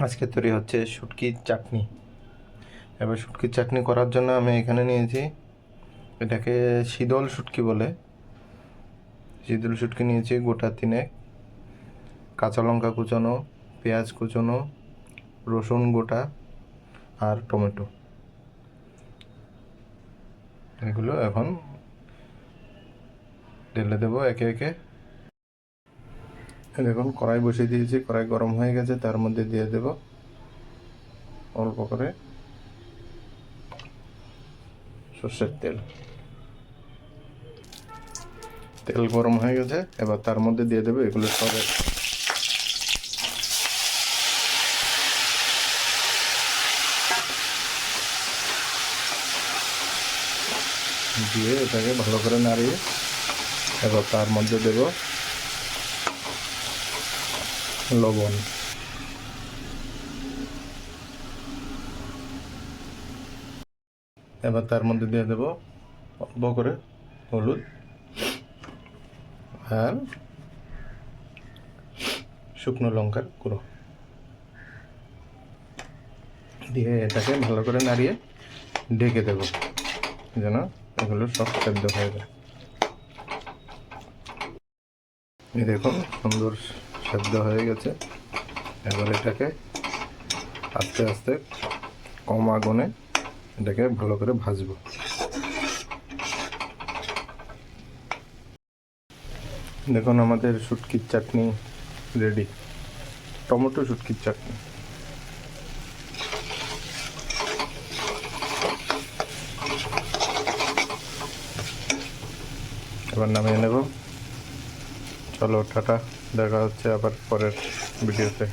আজকে তৈরি হচ্ছে শুটকির চাটনি। এবার শুটকির চাটনি করার জন্য আমি এখানে নিয়েছি, এটাকে শীতল শুটকি বলে। শীতল শুটকি নিয়েছি গোটা 3, কাঁচা লঙ্কা কুচানো, পেঁয়াজ কুচানো, রসুন গোটা আর টমেটো। এগুলো এখন ঢেলে দেবো একে একে। দেখুন কড়াই বসিয়ে দিয়েছি, কড়াই গরম হয়ে গেছে, তার মধ্যে দিয়ে দেব অল্প করে সর্ষের তেল। তেল গরম হয়ে গেছে, এবার তার মধ্যে দিয়ে দেবো এগুলো সব দিয়ে এটাকে ভালো করে নাড়িয়ে এবার তার মধ্যে দেব লবণ, এবার তার মধ্যে দিয়ে দেব অল্প করে হলুদ আর শুকনো লঙ্কার গুঁড়ো দিয়ে এটাকে ভালো করে নাড়িয়ে ঢেকে দেব যেন এগুলো সব সেদ্ধ হয়ে যায়। এই দেখুন সুন্দর সেদ্ধ হয়ে গেছে। এবার এটাকে আস্তে আস্তে কম আগুনে এটাকে ভালো করে ভাজবো। দেখুন আমাদের শুটকির চাটনি রেডি, টমেটো শুটকির চাটনি। এবার নামিয়ে নেব। চলো টাটা, দেখা হচ্ছে আবার পরের ভিডিওতে।